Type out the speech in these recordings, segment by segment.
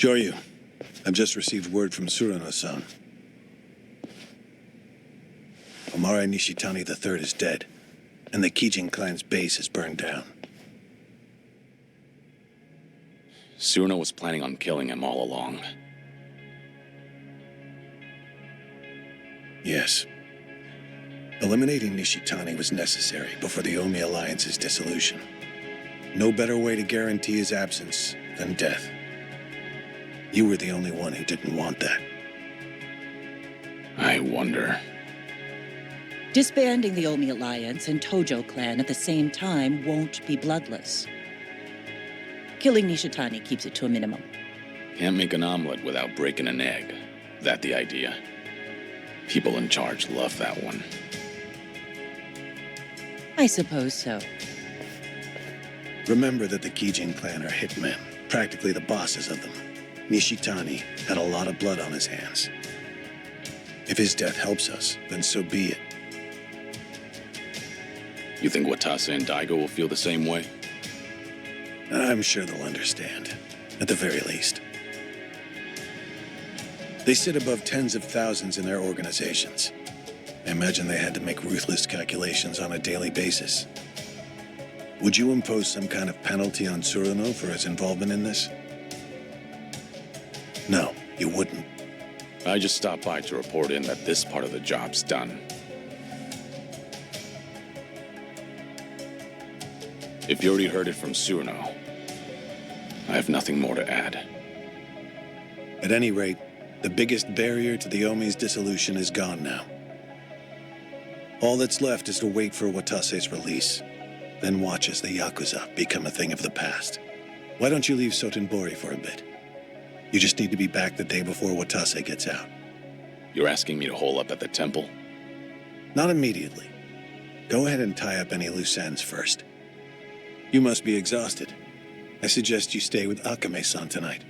Joryu, I've just received word from Surano-san. Omare Nishitani III is dead, and the Kijin clan's base is burned down. Surano was planning on killing him all along. Yes. Eliminating Nishitani was necessary before the Omi Alliance's dissolution. No better way to guarantee his absence than death. You were the only one who didn't want that. I wonder. Disbanding the Omi Alliance and Tojo clan at the same time won't be bloodless. Killing Nishitani keeps it to a minimum. Can't make an omelet without breaking an egg. That the idea? People in charge love that one. I suppose so. Remember that the Kijin clan are hitmen, practically the bosses of them. Nishitani had a lot of blood on his hands. If his death helps us, then so be it. You think Watase and Daigo will feel the same way? I'm sure they'll understand, at the very least. They sit above tens of thousands in their organizations. I imagine they had to make ruthless calculations on a daily basis. Would you impose some kind of penalty on Surano for his involvement in this? No, you wouldn't. I just stopped by to report in that this part of the job's done. If you already heard it from Surano, I have nothing more to add. At any rate, the biggest barrier to the Omi's dissolution is gone now. All that's left is to wait for Watase's release, then watch as the Yakuza become a thing of the past. Why don't you leave Sotenbori for a bit? You just need to be back the day before Watase gets out. You're asking me to hole up at the temple? Not immediately. Go ahead and tie up any loose ends first. You must be exhausted. I suggest you stay with Akame-san tonight.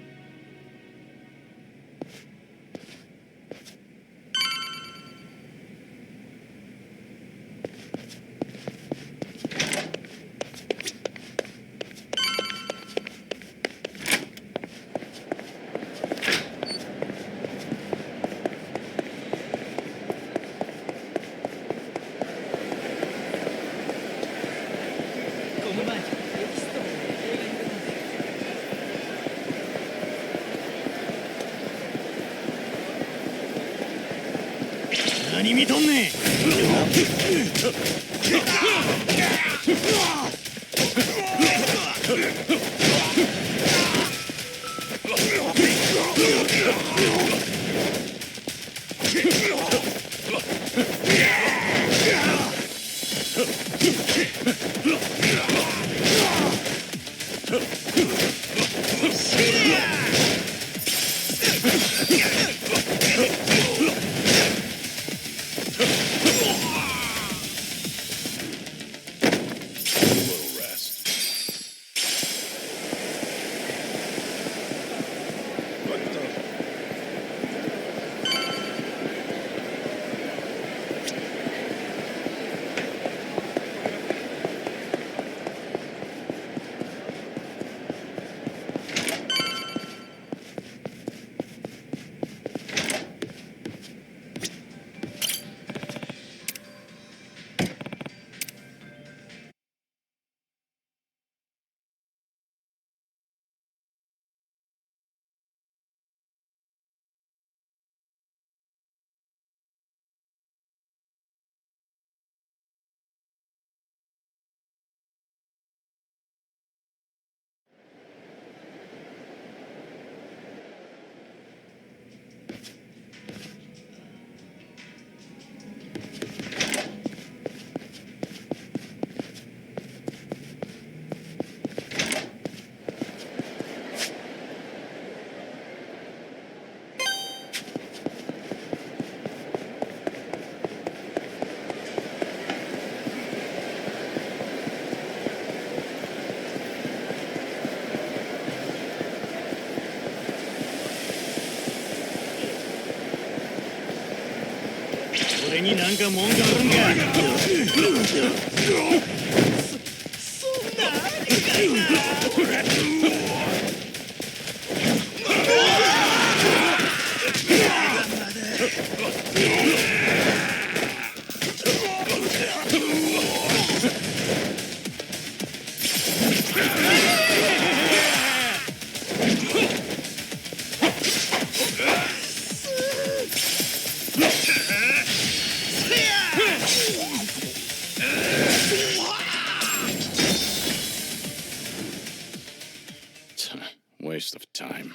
俺になんか文句あるんか。そんなありかいな。Waste of time.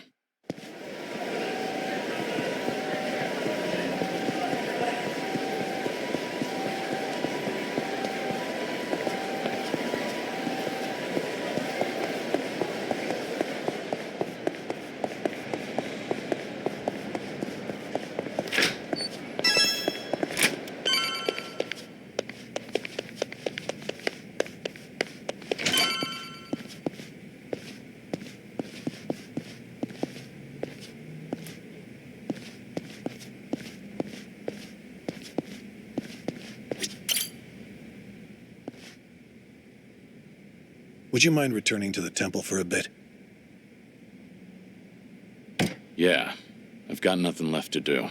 Would you mind returning to the temple for a bit? Yeah, I've got nothing left to do.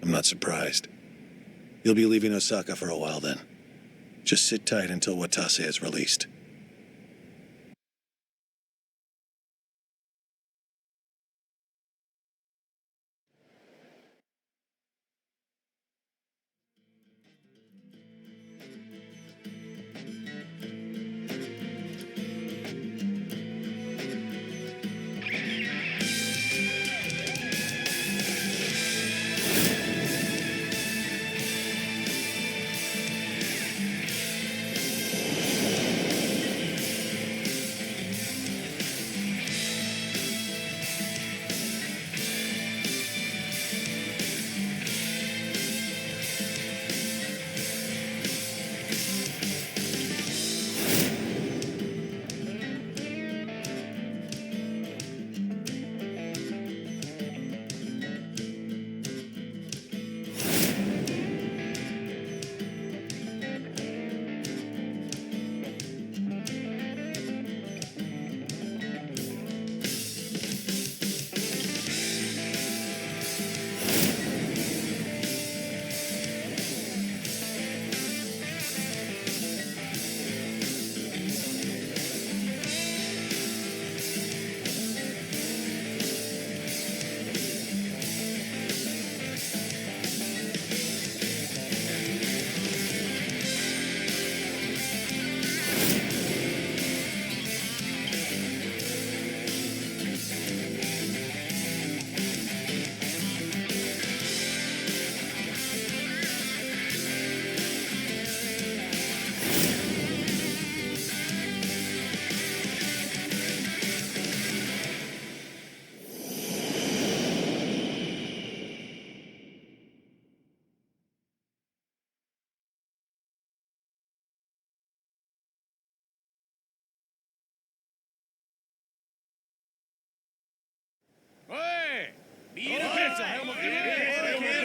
I'm not surprised. You'll be leaving Osaka for a while then. Just sit tight until Watase is released.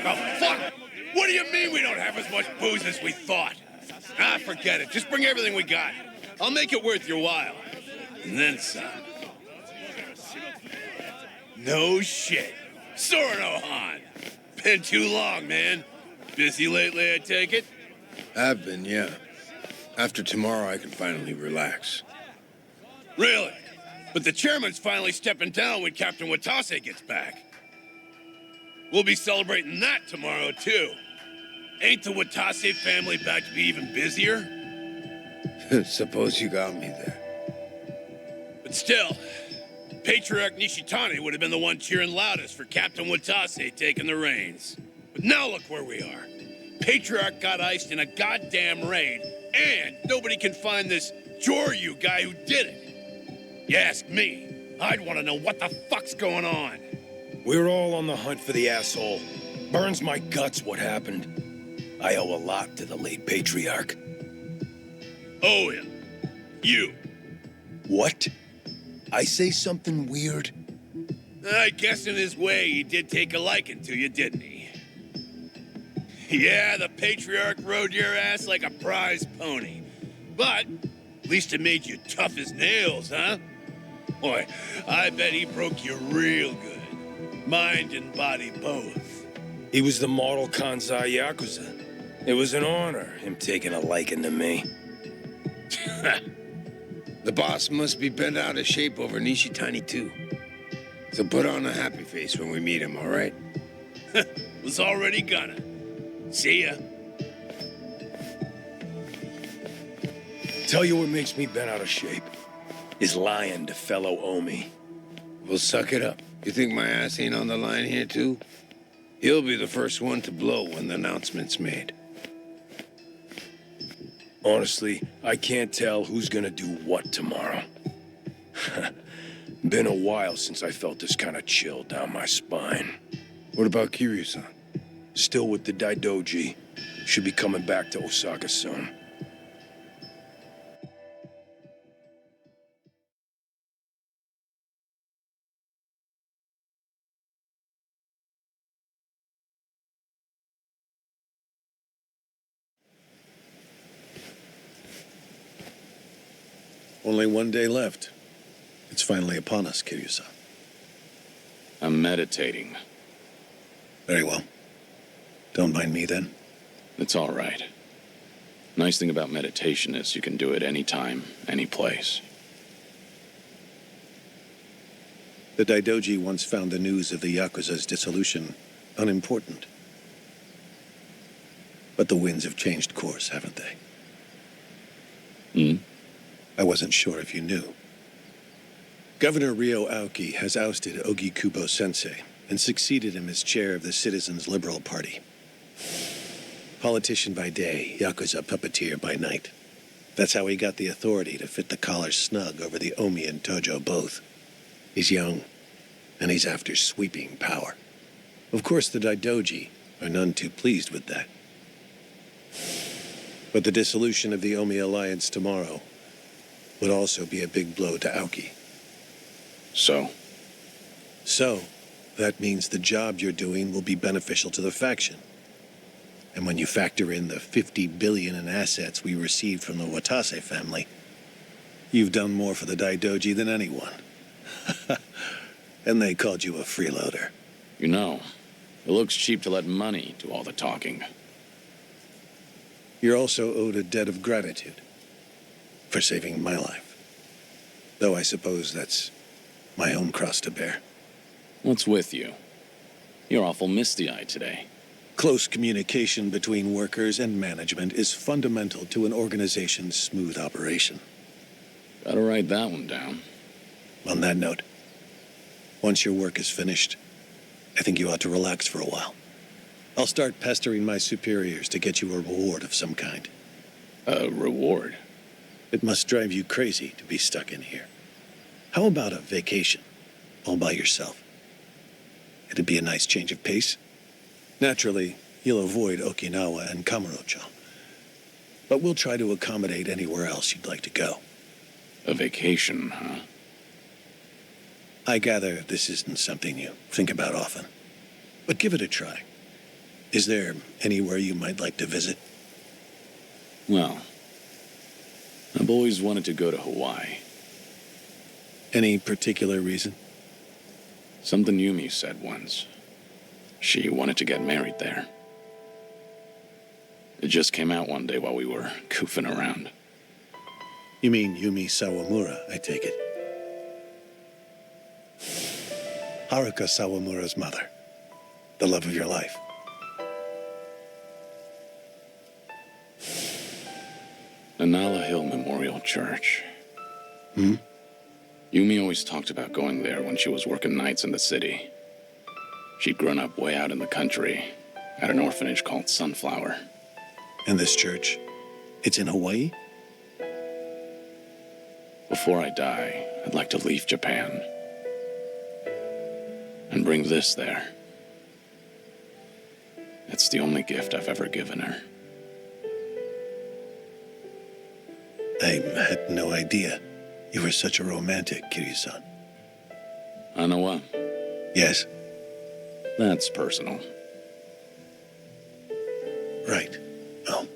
Oh, fuck! What do you mean we don't have as much booze as we thought? Ah, forget it. Just bring everything we got. I'll make it worth your while. And then some. No shit. Sorno-han. Been too long, man. Busy lately, I take it? I've been, yeah. After tomorrow, I can finally relax. Really? But the chairman's finally stepping down when Captain Watase gets back. We'll be celebrating that tomorrow, too. Ain't the Watase family back to be even busier? Suppose you got me there. But still, Patriarch Nishitani would have been the one cheering loudest for Captain Watase taking the reins. But now look where we are. Patriarch got iced in a goddamn raid, and nobody can find this Joryu guy who did it. You ask me, I'd want to know what the fuck's going on. We're all on the hunt for the asshole. Burns my guts what happened. I owe a lot to the late Patriarch. Owe him. You. What? I say something weird? I guess in his way he did take a liking to you, didn't he? Yeah, the Patriarch rode your ass like a prize pony. But at least it made you tough as nails, huh? Boy, I bet he broke you real good. Mind and body both. He was the model Kansai Yakuza. It was an honor, him taking a liking to me. The boss must be bent out of shape over Nishitani, too. So put on a happy face when we meet him, all right? Was already gonna. See ya. Tell you what makes me bent out of shape is lying to fellow Omi. Well, suck it up. You think my ass ain't on the line here, too? He'll be the first one to blow when the announcement's made. Honestly, I can't tell who's gonna do what tomorrow. Been a while since I felt this kind of chill down my spine. What about Kiryu-san? Still with the Daidoji. Should be coming back to Osaka soon. Only one day left. It's finally upon us, Kiryu-san. I'm meditating. Very well. Don't mind me, then. It's all right. Nice thing about meditation is you can do it anytime, any place. The Daidoji once found the news of the Yakuza's dissolution unimportant. But the winds have changed course, haven't they? Hmm? I wasn't sure if you knew. Governor Ryo Aoki has ousted Ogikubo Sensei and succeeded him as chair of the Citizens' Liberal Party. Politician by day, Yakuza puppeteer by night. That's how he got the authority to fit the collar snug over the Omi and Tojo both. He's young, and he's after sweeping power. Of course, the Daidoji are none too pleased with that. But the dissolution of the Omi alliance tomorrow would also be a big blow to Aoki. So, that means the job you're doing will be beneficial to the faction. And when you factor in the 50 billion in assets we received from the Watase family, you've done more for the Daidoji than anyone. And they called you a freeloader. you know, it looks cheap to let money do all the talking. You're also owed a debt of gratitude for saving my life. Though I suppose that's my own cross to bear. What's with you? You're awful misty-eyed today. Close communication between workers and management is fundamental to an organization's smooth operation. Gotta write that one down. On that note, once your work is finished, I think you ought to relax for a while. I'll start pestering my superiors to get you a reward of some kind. A reward? It must drive you crazy to be stuck in here. How about a vacation, all by yourself? It'd be a nice change of pace. Naturally, you'll avoid Okinawa and Kamurocho. But we'll try to accommodate anywhere else you'd like to go. A vacation, huh? I gather this isn't something you think about often. But give it a try. Is there anywhere you might like to visit? Well, I've always wanted to go to Hawaii. Any particular reason? Something Yumi said once. She wanted to get married there. It just came out one day while we were goofing around. You mean Yumi Sawamura, I take it. Haruka Sawamura's mother. The love of your life. Anala Hill Memorial Church. Hmm? Yumi always talked about going there when she was working nights in the city. She'd grown up way out in the country, at an orphanage called Sunflower. And this church? It's in Hawaii? Before I die, I'd like to leave Japan. And bring this there. It's the only gift I've ever given her. I had no idea you were such a romantic, Kiryu-san. Anawa, Yes, that's personal. right. Oh,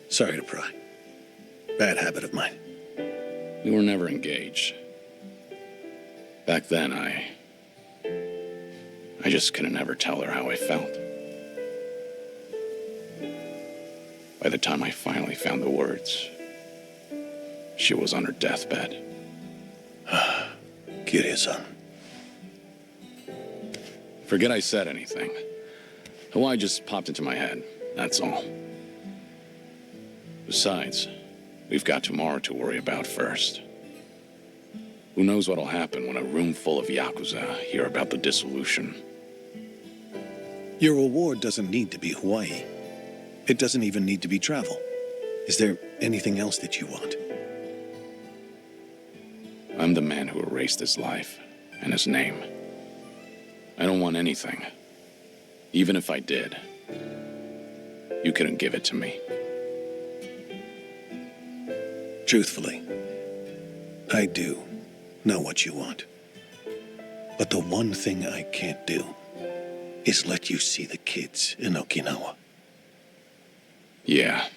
sorry to pry. Bad habit of mine. We were never engaged. Back then, I I just couldn't ever tell her how I felt. By the time I finally found the words, she was on her deathbed. Kiryu-san. Forget I said anything. Hawaii just popped into my head, that's all. Besides, we've got tomorrow to worry about first. Who knows what'll happen when a room full of Yakuza hear about the dissolution? Your reward doesn't need to be Hawaii. It doesn't even need to be travel. Is there anything else that you want? I'm the man who erased his life and his name. I don't want anything. Even if I did, you couldn't give it to me. Truthfully, I do know what you want. But the one thing I can't do is let you see the kids in Okinawa. Yeah,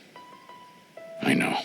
I know.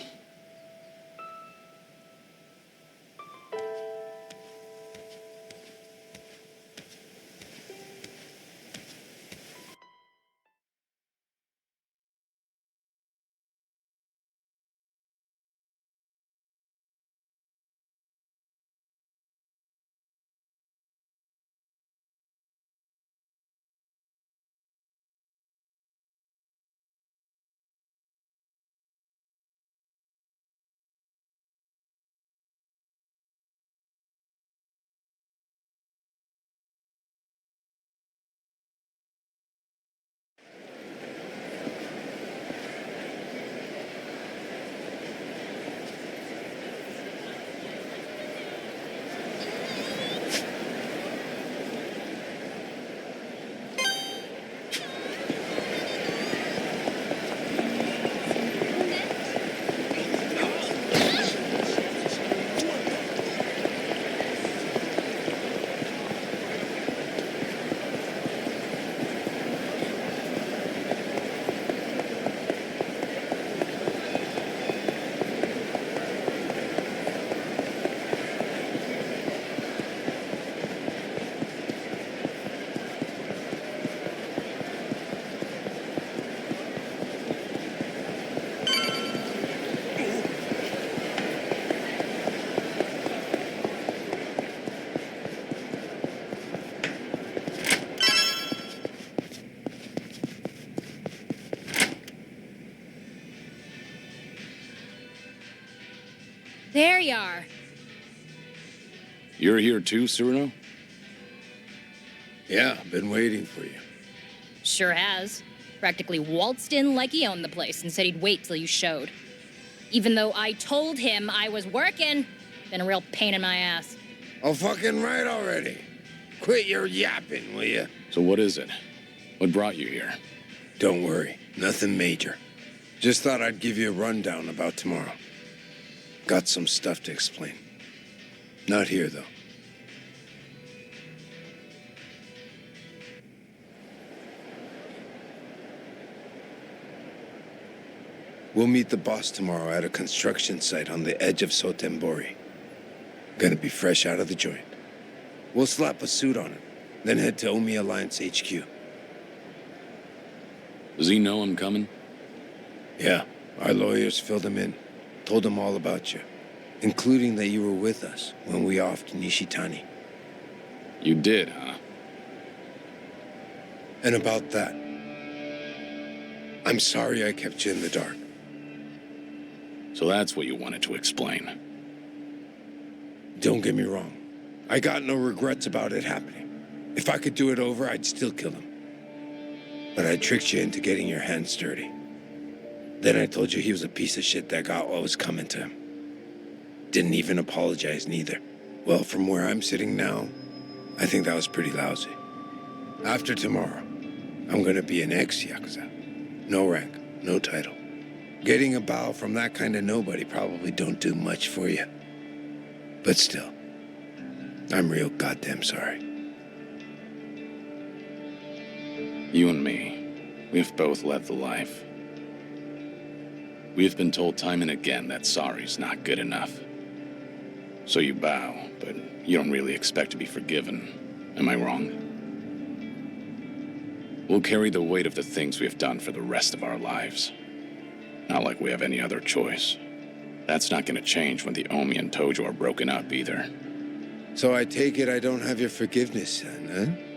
There you are. You're here too, Cyrano? Yeah, been waiting for you. Sure has. Practically waltzed in like he owned the place and said he'd wait till you showed. Even though I told him I was working. Been a real pain in my ass. Oh, fucking right already. Quit your yapping, will you? So what is it? What brought you here? Don't worry, nothing major. Just thought I'd give you a rundown about tomorrow. Got some stuff to explain. Not here, though. We'll meet the boss tomorrow at a construction site on the edge of Sotenbori. Gonna be fresh out of the joint. We'll slap a suit on him, then head to Omi Alliance HQ. Does he know I'm coming? Yeah, our lawyers filled him in. Told him all about you, including that you were with us when we offed Nishitani. You did, huh? And about that, I'm sorry I kept you in the dark. So that's what you wanted to explain. Don't get me wrong. I got no regrets about it happening. If I could do it over, I'd still kill him. But I tricked you into getting your hands dirty. Then I told you he was a piece of shit that got what was coming to him. Didn't even apologize, neither. Well, from where I'm sitting now, I think that was pretty lousy. After tomorrow, I'm gonna be an ex-Yakuza. No rank, no title. Getting a bow from that kind of nobody probably don't do much for you. But still, I'm real goddamn sorry. You and me, we've both led the life. We've been told time and again that sorry's not good enough. So you bow, but you don't really expect to be forgiven. Am I wrong? We'll carry the weight of the things we have done for the rest of our lives. Not like we have any other choice. That's not gonna change when the Omi and Tojo are broken up either. So I take it I don't have your forgiveness then, huh?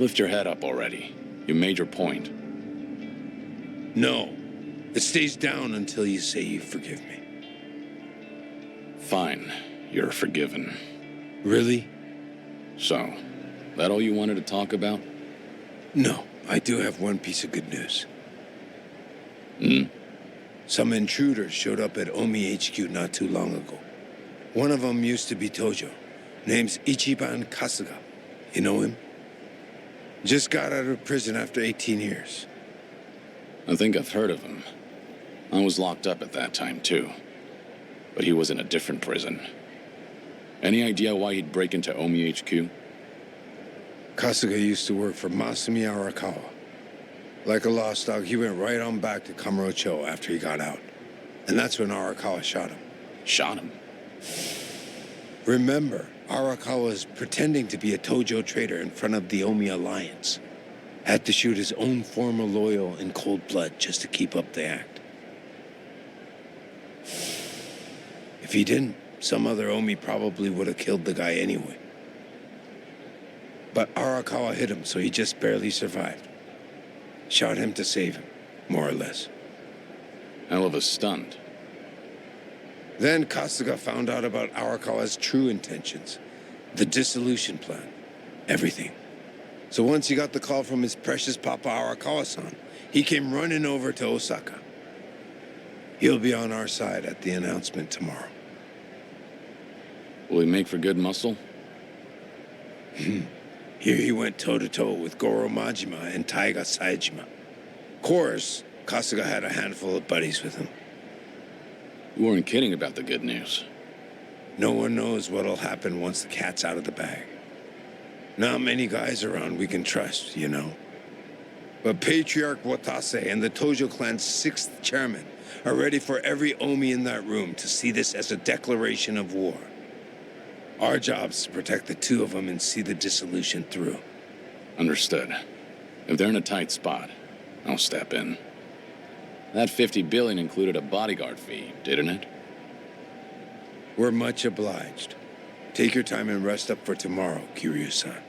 Lift your head up already. You made your point. No. It stays down until you say you forgive me. Fine. You're forgiven. Really? So, that all you wanted to talk about? No, I do have one piece of good news. Hmm? Some intruders showed up at Omi HQ not too long ago. One of them used to be Tojo. Name's Ichiban Kasuga. You know him? Just got out of prison after 18 years. I think I've heard of him. I was locked up at that time, too. But he was in a different prison. Any idea why he'd break into Omi HQ? Kasuga used to work for Masumi Arakawa. Like a lost dog, he went right on back to Kamurocho after he got out. And that's when Arakawa shot him. Shot him? Remember, Arakawa was pretending to be a Tojo trader in front of the Omi Alliance. Had to shoot his own former loyal in cold blood just to keep up the act. If he didn't, some other Omi probably would have killed the guy anyway. But Arakawa hit him, so he just barely survived. Shot him to save him, more or less. Hell of a stunt. Then Kasuga found out about Arakawa's true intentions. The dissolution plan. Everything. So once he got the call from his precious Papa Arakawa-san, he came running over to Osaka. He'll be on our side at the announcement tomorrow. Will he make for good muscle? Here he went toe-to-toe with Goro Majima and Taiga Saejima. Of course, Kasuga had a handful of buddies with him. You weren't kidding about the good news. No one knows what'll happen once the cat's out of the bag. Not many guys around we can trust, you know. But Patriarch Watase and the Tojo clan's 6th chairman are ready for every Omi in that room to see this as a declaration of war. Our job's to protect the two of them and see the dissolution through. Understood. If they're in a tight spot, I'll step in. That $50 billion included a bodyguard fee, didn't it? We're much obliged. Take your time and rest up for tomorrow, Kiryu-san.